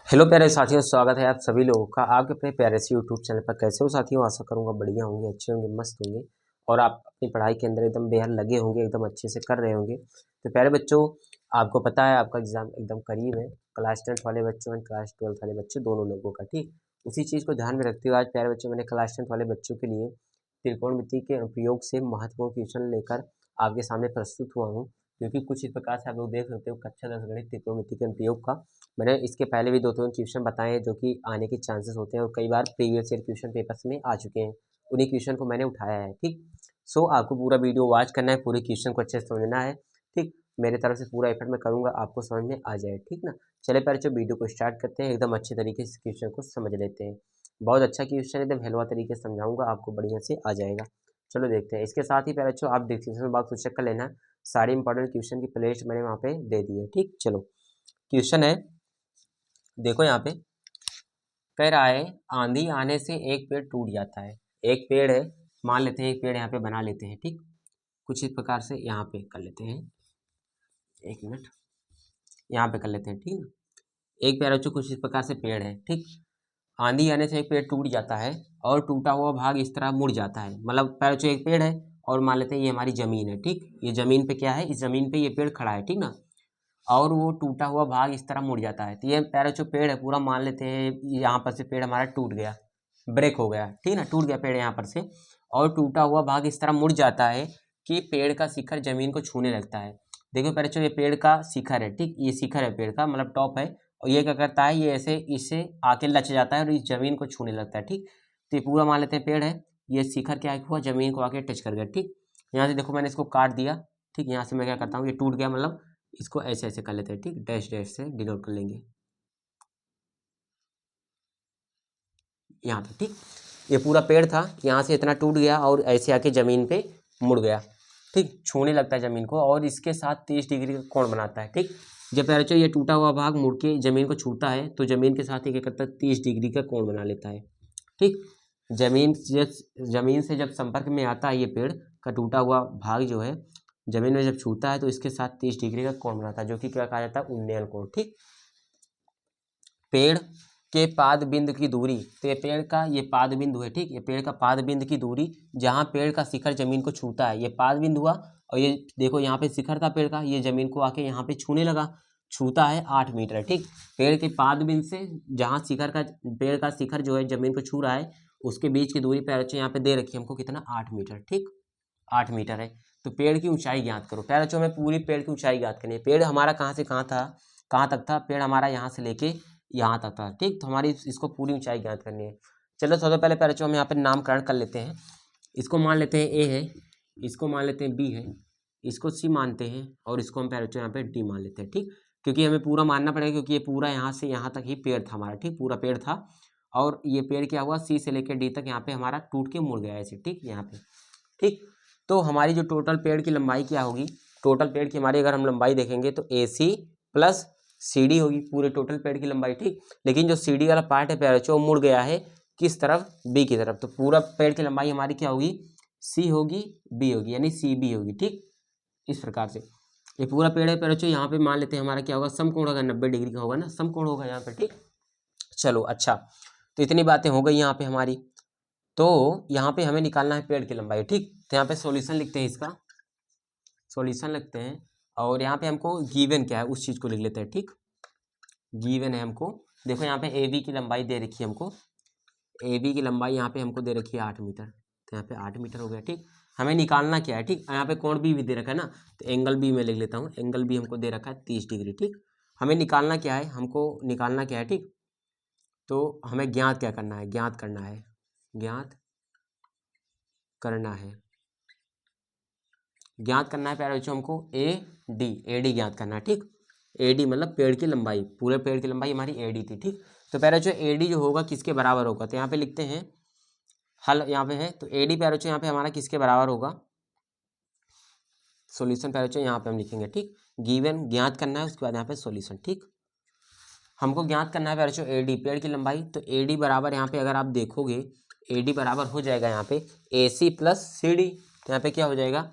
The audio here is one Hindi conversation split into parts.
हेलो प्यारे साथियों, स्वागत है आप सभी लोगों का आपके अपने प्यारे से यूट्यूब चैनल पर। कैसे हो साथियों? आशा करूंगा बढ़िया होंगे, अच्छे होंगे, मस्त होंगे और आप अपनी पढ़ाई के अंदर एकदम बेहद लगे होंगे, एकदम अच्छे से कर रहे होंगे। तो प्यारे बच्चों, आपको पता है आपका एग्जाम एकदम करीब है। क्लास 10th वाले बच्चों एंड क्लास 12th वाले बच्चे दोनों लोगों का, ठीक। उसी चीज़ को ध्यान में रखते हुए आज प्यारे बच्चों मैंने क्लास 10th वाले बच्चों के लिए त्रिकोणमिति के उपयोग से महत्वपूर्ण क्वेश्चन लेकर आपके सामने प्रस्तुत हुआ हूँ। क्योंकि कुछ इस प्रकार से आप लोग देख सकते हो कक्षा 10 गणित त्रिकोणमिति के उपयोग का मैंने इसके पहले भी 2-3 क्वेश्चन बताए हैं जो कि आने के चांसेस होते हैं और कई बार प्रीवियस ईयर क्वेश्चन पेपर्स में आ चुके हैं। उन्हीं क्वेश्चन को मैंने उठाया है, ठीक। सो आपको पूरा वीडियो वॉच करना है, पूरे क्वेश्चन को अच्छे से समझना है, ठीक। मेरे तरफ से पूरा एफर्ट मैं करूंगा आपको समझ में आ जाए, ठीक ना। चले पहले जो वीडियो को स्टार्ट करते हैं, एकदम अच्छे तरीके से क्वेश्चन को समझ लेते हैं। बहुत अच्छा क्वेश्चन, एकदम हलवा तरीके से समझाऊंगा, आपको बढ़िया से आ जाएगा। चलो देखते हैं। इसके साथ ही पहले बच्चों आप डिस्क्रिप्शन बॉक्स को चेक कर लेना, सारे इंपॉर्टेंट क्वेश्चन की प्लेलिस्ट मैंने वहाँ पे दे दी है, ठीक। चलो क्वेश्चन है, देखो यहाँ पे कह रहा है आंधी आने से एक पेड़ टूट जाता है। एक पेड़ है, मान लेते हैं एक पेड़ यहाँ पे बना लेते हैं, ठीक। कुछ इस प्रकार से यहाँ पे कर लेते हैं, एक मिनट यहाँ पे कर लेते हैं, ठीक ना। एक पेड़ बच्चों कुछ इस प्रकार से पेड़ है, ठीक। आंधी आने से एक पेड़ टूट जाता है और टूटा हुआ भाग इस तरह मुड़ जाता है। मतलब पेड़ बच्चों एक पेड़ है और मान लेते हैं ये हमारी जमीन है, ठीक। ये जमीन पे क्या है, इस जमीन पे ये पेड़ खड़ा है, ठीक ना। और वो टूटा हुआ भाग इस तरह मुड़ जाता है। तो ये प्यारा जो पेड़ है पूरा मान लेते हैं यहाँ पर से पेड़ हमारा टूट गया, ब्रेक हो गया, ठीक ना, टूट गया पेड़ यहाँ पर से और टूटा हुआ भाग इस तरह मुड़ जाता है कि पेड़ का शिखर जमीन को छूने लगता है। देखो प्यारे बच्चों, ये पेड़ का शिखर है, ठीक। ये शिखर है पेड़ का, मतलब टॉप है, और ये क्या करता है, ये ऐसे इससे आके लच जाता है और इस जमीन को छूने लगता है, ठीक। तो ये पूरा मान लेते हैं पेड़ है, ये शिखर क्या हुआ, जमीन को आके टच कर गया, ठीक। यहाँ से देखो मैंने इसको काट दिया, ठीक। यहाँ से मैं क्या करता हूँ, ये टूट गया, मतलब इसको ऐसे ऐसे कर लेते हैं, ठीक। डैश डैश से डिनोट कर लेंगे यहाँ पे, ठीक। ये पूरा पेड़ था, यहाँ से इतना टूट गया और ऐसे आके जमीन पे मुड़ गया, ठीक। छूने लगता है जमीन को और इसके साथ 30 डिग्री का कोण बनाता है, ठीक। जब बच्चों ये टूटा हुआ भाग मुड़ के जमीन को छूता है तो जमीन के साथ ये क्या करता है, 30 डिग्री का कोण बना लेता है, ठीक। जमीन से जब संपर्क में आता है ये पेड़ का टूटा हुआ भाग जो है जमीन में जब छूता है तो इसके साथ 30 डिग्री का कोण बनाता है, जो कि क्या कहा जाता है, उन्नयन कोण, ठीक। पेड़ के पाद बिंदु की दूरी, तो ये पेड़ का ये पाद बिंदु है, ठीक। ये पेड़ का पाद बिंदु की दूरी जहाँ पेड़ का शिखर जमीन को छूता है, ये पाद बिंदु हुआ। और ये देखो यहाँ पे शिखर था पेड़ का, ये जमीन को आके यहाँ पे छूने लगा, छूता है 8 मीटर, ठीक। पेड़ के पाद बिंदु से जहाँ शिखर का पेड़ का शिखर जो है जमीन को छू रहा है उसके बीच की दूरी पैर यहाँ पे दे रखी है हमको, कितना, 8 मीटर, ठीक। 8 मीटर है। तो पेड़ की ऊंचाई ज्ञात करो। पैर बच्चों में पूरी पेड़ की ऊंचाई ज्ञात करनी है। पेड़ हमारा कहाँ से कहाँ था, कहाँ तक था, पेड़ हमारा यहाँ से लेके यहाँ तक था, ठीक। तो हमारी इसको पूरी ऊंचाई ज्ञात करनी है। चलो सबसे पहले पैर बच्चों हम यहाँ पे नामकरण कर लेते हैं। इसको मान लेते हैं ए है, इसको मान लेते हैं बी है, इसको सी मानते हैं और इसको हम पैर बच्चों यहाँ पे डी मान लेते हैं, ठीक। क्योंकि हमें पूरा मानना पड़ेगा क्योंकि ये पूरा यहाँ से यहाँ तक ही पेड़ था हमारा, ठीक। पूरा पेड़ था और ये पेड़ क्या हुआ, सी से लेकर डी तक यहाँ पे हमारा टूट के मुड़ गया ऐसे, ठीक, यहाँ पे, ठीक। तो हमारी जो टोटल पेड़ की लंबाई क्या होगी, टोटल पेड़ की हमारी अगर हम लंबाई देखेंगे तो ए सी प्लस सी डी होगी, पूरे टोटल पेड़ की लंबाई, ठीक। लेकिन जो सी डी वाला पार्ट है प्यारे बच्चों वो मुड़ गया है किस तरफ, बी की तरफ। तो पूरा पेड़ की लंबाई हमारी क्या होगी, सी होगी, बी होगी, यानी सी बी होगी, ठीक। इस प्रकार से ये पूरा पेड़ है प्यारे बच्चों। यहाँ पे मान लेते हैं हमारा क्या होगा, समकोण होगा, 90 डिग्री का होगा ना, समकोण होगा यहाँ पे, ठीक। चलो अच्छा, तो इतनी बातें हो गई यहाँ पे हमारी। तो यहाँ पे हमें निकालना है पेड़ की लंबाई, ठीक। तो यहाँ पे सॉल्यूशन लिखते हैं, इसका सॉल्यूशन लिखते हैं और यहाँ पे हमको गिवन क्या है उस चीज़ को लिख लेते हैं, ठीक। गिवन है हमको, देखो यहाँ पे ए बी की लंबाई दे रखी है हमको, ए बी की लंबाई यहाँ पे हमको दे रखी है 8 मीटर। तो यहाँ पे 8 मीटर हो गया, ठीक। हमें निकालना क्या है, ठीक। यहाँ पे कोण भी दे रखा है ना, तो एंगल बी में लिख लेता हूँ, एंगल बी हमको दे रखा है 30 डिग्री, ठीक। हमें निकालना क्या है, हमको निकालना क्या है, ठीक। तो हमें ज्ञात क्या करना है, ज्ञात करना है, ज्ञात करना है, ज्ञात करना है प्यारे बच्चों हमको ए डी ज्ञात करना है, ठीक। ए डी मतलब पेड़ की लंबाई, पूरे पेड़ की लंबाई हमारी ए डी थी, ठीक। तो प्यारे बच्चों ए डी जो होगा किसके बराबर होगा, तो यहाँ पे लिखते हैं हल, यहाँ पे है तो ए डी प्यारे बच्चों यहाँ पे हमारा किसके बराबर होगा, सॉल्यूशन प्यारे बच्चों यहाँ पे हम लिखेंगे, ठीक। गिवन ज्ञात करना है, उसके बाद यहाँ पे सॉल्यूशन, ठीक। हमको ज्ञात करना है प्यारे बच्चों ए डी पेड़ की लंबाई, तो ए डी बराबर यहाँ पे अगर आप देखोगे ए डी बराबर हो जाएगा यहाँ पे ए सी प्लस सी डी। तो यहाँ पे क्या हो जाएगा,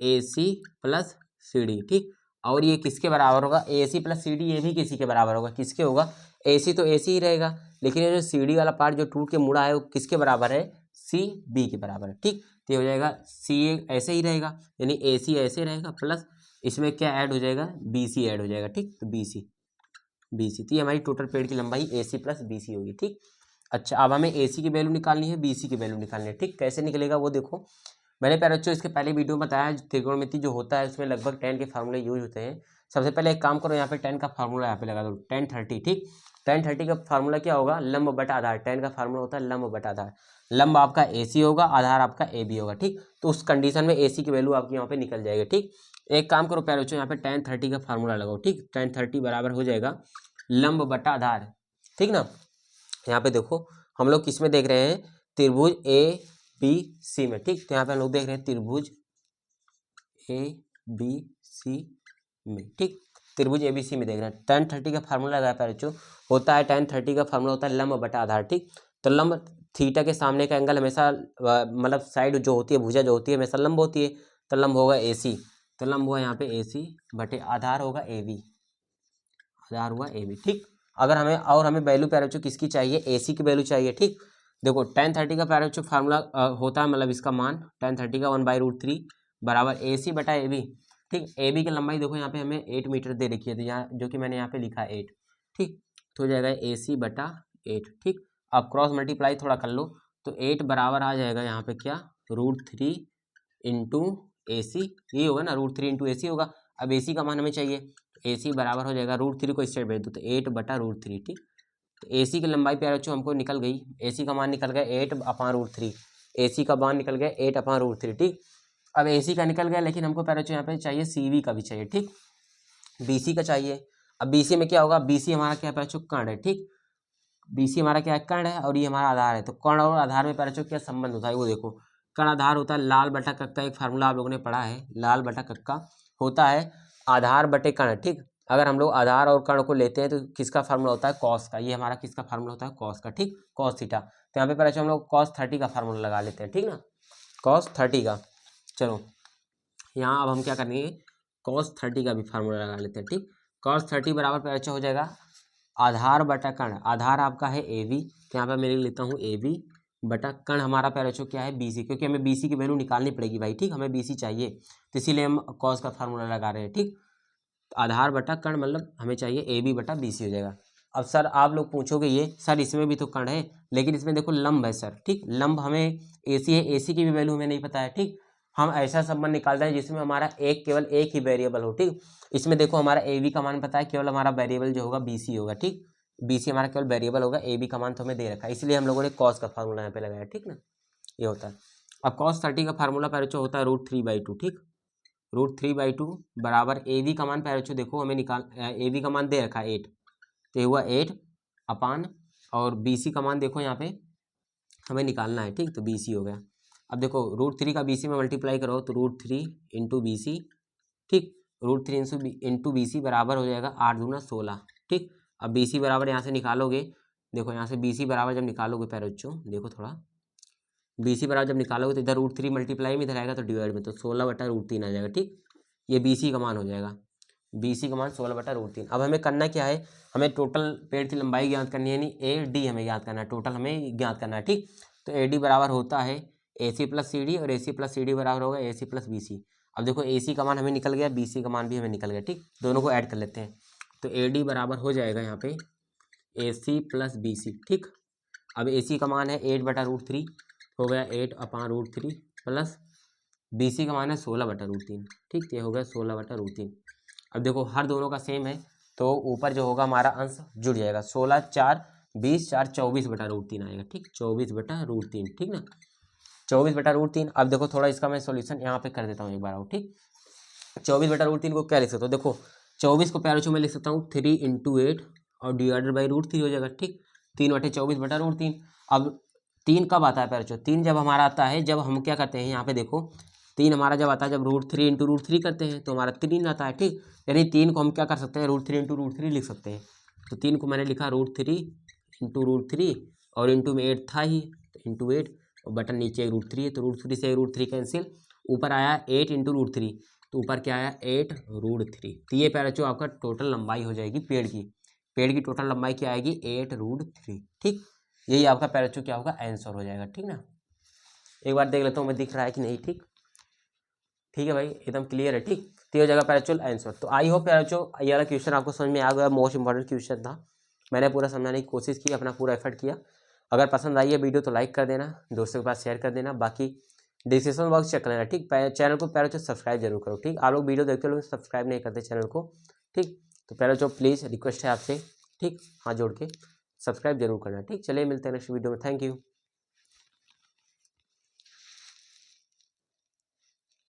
ए सी प्लस सी डी, ठीक। और ये किसके बराबर होगा, ए सी प्लस सी डी, ये भी किसी के बराबर होगा, किसके होगा, AC तो AC ही रहेगा, लेकिन ये जो CD वाला पार्ट जो टूट के मुड़ा है वो किसके बराबर है, CB के बराबर है, ठीक। तो ये हो जाएगा CA ऐसे ही रहेगा, यानी AC ऐसे रहेगा, प्लस इसमें क्या ऐड हो जाएगा, BC ऐड हो जाएगा, ठीक। तो BC तो ये हमारी टोटल पेड़ की लंबाई AC प्लस BC होगी, ठीक। अच्छा, अब हमें AC की वैल्यू निकालनी है, BC की वैल्यू निकालनी है, ठीक। कैसे निकलेगा वो देखो, मैंने प्यारे बच्चों इसके पहले वीडियो में बताया त्रिकोणमिति जो होता है उसमें लगभग 10 के फार्मूले यूज होते हैं। सबसे पहले एक काम करो, यहाँ पे 10 का फार्मूला यहाँ पे लगा दो, 10-30, ठीक। 10-30 का फार्मूला क्या होगा, लंब बटा आधार। 10 का फार्मूला होता है लंब बटा आधार। लंब आपका AC होगा, आधार आपका AB होगा, ठीक। तो उस कंडीशन में AC की वैल्यू आपकी यहाँ पे निकल जाएगी, ठीक। एक काम करो प्यारे बच्चों, यहाँ पे 10-30 का फार्मूला लगाओ, ठीक। 10-30 बराबर हो जाएगा लंब बटा आधार, ठीक ना। यहाँ पे देखो हम लोग किस में देख रहे हैं, त्रिभुज ABC में, ठीक। तो यहाँ पे हम लोग देख रहे हैं त्रिभुज ABC में, ठीक। त्रिभुज ABC में देख रहे हैं। 10-30 का फार्मूला लगाया प्यारे बच्चों, होता है 10-30 का फार्मूला होता है लंब बटा आधार, ठीक। तो लंब थीटा के सामने का एंगल हमेशा मतलब साइड जो होती है, भुजा जो होती है हमेशा लंब होती है, तो लंब होगा AC। तो लंब हुआ यहाँ पे AC बटे आधार होगा AB, आधार हुआ AB, ठीक। अगर हमें वैल्यू प्यारे बच्चों किसकी चाहिए, AC की वैल्यू चाहिए, ठीक। देखो 10-30 का प्यारे बच्चों फार्मूला होता है, मतलब इसका मान 10-30 का 1/√3 बराबर AC बटा AB, ठीक। AB की लंबाई देखो यहाँ पे हमें 8 मीटर दे रखी है, तो यहाँ जो कि मैंने यहाँ पे लिखा है 8, ठीक। तो हो जाएगा AC बटा 8, ठीक। अब क्रॉस मल्टीप्लाई थोड़ा कर लो, तो 8 बराबर आ जाएगा यहाँ पे क्या, √3 इंटू AC, ये होगा ना, √3 इंटू AC होगा। अब AC का मान हमें चाहिए, तो AC बराबर हो जाएगा √3 को इस साइड भेज दो तो 8 बटा √3, ठीक। तो AC की लंबाई प्यारे बच्चों हमको निकल गई, AC का मान निकल गया 8/√3, AC का मान निकल गया 8/√3, ठीक। अब AC का निकल गया, लेकिन हमको प्यारे बच्चों यहाँ पे चाहिए CV का भी चाहिए, ठीक। BC का चाहिए। अब BC में क्या होगा, BC हमारा क्या प्यारे बच्चों, कर्ण है, ठीक। BC हमारा क्या है, कर्ण है, और ये हमारा आधार है। तो कर्ण और आधार में प्यारे बच्चों क्या संबंध होता है वो देखो, कर्ण आधार होता है लाल बटा कक्का, एक फार्मूला आप लोगों ने पढ़ा है, लाल बटा कक्का होता है आधार बटे कर्ण, ठीक। अगर हम लोग आधार और कर्ण को लेते हैं तो किसका फार्मूला होता है, कॉस का। ये हमारा किसका फार्मूला होता है, कॉस का, ठीक, कॉस थीटा। तो यहाँ पे पहले हम लोग cos 30 का फार्मूला लगा लेते हैं, ठीक ना, cos 30 का। चलो यहाँ अब हम क्या करेंगे, cos 30 का भी फार्मूला लगा लेते हैं, ठीक। cos 30 बराबर पे अच्छा हो जाएगा आधार बटा कर्ण, आधार आपका है AB, तो यहाँ पर मैं लिख लेता हूँ AB बटा कर्ण हमारा प्यारे बच्चों क्या है, BC, क्योंकि हमें BC की वैल्यू निकालनी पड़ेगी भाई, ठीक। हमें BC चाहिए, तो इसीलिए हम cos का फार्मूला लगा रहे हैं, ठीक। तो आधार बटा कर्ण मतलब हमें चाहिए AB बटा BC हो जाएगा। अब सर आप लोग पूछोगे ये सर इसमें भी तो कर्ण है, लेकिन इसमें देखो लंब है सर, ठीक। लंब हमें AC है, AC की भी वैल्यू हमें नहीं पता है, ठीक। हम ऐसा संबंध निकालते हैं जिसमें हमारा केवल एक ही वेरिएबल हो, ठीक। इसमें देखो हमारा AB का मान पता है, केवल हमारा वेरिएबल जो होगा BC होगा, ठीक। BC हमारा केवल वेरिएबल होगा, AB का मान तो हमें दे रखा है, इसलिए हम लोगों ने cos का फार्मूला यहाँ पे लगाया, ठीक ना, ये होता है। अब cos 30 का फार्मूला पहले जो होता है √3/2, ठीक। √3/2 बराबर AB का मान पहले देखो हमें AB का मान दे रखा है 8, तो ये हुआ 8 अपान, और BC का मान देखो यहाँ पे हमें निकालना है, ठीक। तो BC हो गया। अब देखो √3 का BC में मल्टीप्लाई करो तो √3 इंटू BC, ठीक। √3 इंटू BC बराबर हो जाएगा 8 दूना 16, ठीक। अब BC बराबर यहाँ से निकालोगे, देखो यहाँ से BC बराबर जब निकालोगे प्यारे बच्चों, देखो थोड़ा BC बराबर जब निकालोगे तो इधर √3 मल्टीप्लाई में इधर आएगा तो डिवाइड में, तो 16 बटा √3 आ जाएगा, ठीक। ये BC का मान हो जाएगा, BC का मान 16 बटा √3। अब हमें करना क्या है, हमें टोटल पेड़ की लंबाई ज्ञात करनी है, यानी AD हमें ज्ञात करना है, टोटल हमें ज्ञात करना है, ठीक। तो AD बराबर होता है AC प्लस CD, और AC प्लस CD बराबर होगा AC प्लस BC। अब देखो AC का मान हमें निकल गया, BC का मान भी हमें निकल गया, ठीक। दोनों को ऐड कर लेते हैं, तो AD बराबर हो जाएगा यहाँ पे AC प्लस BC, ठीक। अब AC का मान है 8 बटा √3, हो गया 8/√3 प्लस BC का मान है 16 बटा √3, ठीक। ये हो गया 16 बटा √3। अब देखो हर दोनों का सेम है, तो ऊपर जो होगा हमारा अंश जुड़ जाएगा, 16 4 20 4 24 बटा √3 आएगा, ठीक। 24 बटा √3, ठीक ना, 24 बटा √3। अब देखो थोड़ा इसका मैं सॉल्यूशन यहाँ पे कर देता हूँ एक बार और, ठीक। 24 बटा √3 को क्या लिख सकता हूँ, देखो 24 को प्यारे में लिख सकता हूँ 3 इंटू 8 और डिवाइडेड बाई √3 हो जाएगा, ठीक। 3/24 बटा √3। अब 3 कब आता है प्यारे, 3 जब हमारा आता है, जब हम क्या करते हैं यहाँ पे देखो 3 हमारा जब आता है जब √3 इंटू √3 करते हैं तो हमारा 3 आता है, ठीक। यानी 3 को हम क्या कर सकते हैं, √3 इंटू √3 लिख सकते हैं। तो 3 को मैंने लिखा √3 इंटू √3, और इंटू में 8 था ही, तो इंटू 8, और बटन नीचे √3 है, तो √3 से √3 कैंसिल, ऊपर आया 8 इंटू √3, तो ऊपर क्या आया 8 √3। तो ये प्यारे आपका टोटल लंबाई हो जाएगी पेड़ की। पेड़ की टोटल लंबाई क्या आएगी 8√3। ठीक, यही आपका पैराचो क्या होगा आंसर हो जाएगा। ठीक ना, एक बार देख लेता हूँ मैं दिख रहा है कि नहीं। ठीक, ठीक है भाई, एकदम क्लियर है। ठीक, तो ये जगह पैराचो आंसर। तो आई होप पैराचो ये वाला क्वेश्चन आपको समझ में आ गया, मोस्ट इंपॉर्टेंट क्वेश्चन था, मैंने पूरा समझाने की कोशिश की, अपना पूरा एफर्ट किया। अगर पसंद आई है वीडियो तो लाइक कर देना, दोस्तों के पास शेयर कर देना, बाकी डिस्क्रिप्शन बॉक्स चेक कर लेना। ठीक, चैनल को पैराचो सब्सक्राइब जरूर करो। ठीक, आप लोग वीडियो देखते लोग सब्सक्राइब नहीं करते चैनल को। ठीक, तो पैराचो प्लीज़ रिक्वेस्ट है आपसे, ठीक, हाथ जोड़ के सब्सक्राइब जरूर करना। ठीक, चलिए मिलते हैं नेक्स्ट वीडियो में, थैंक यू।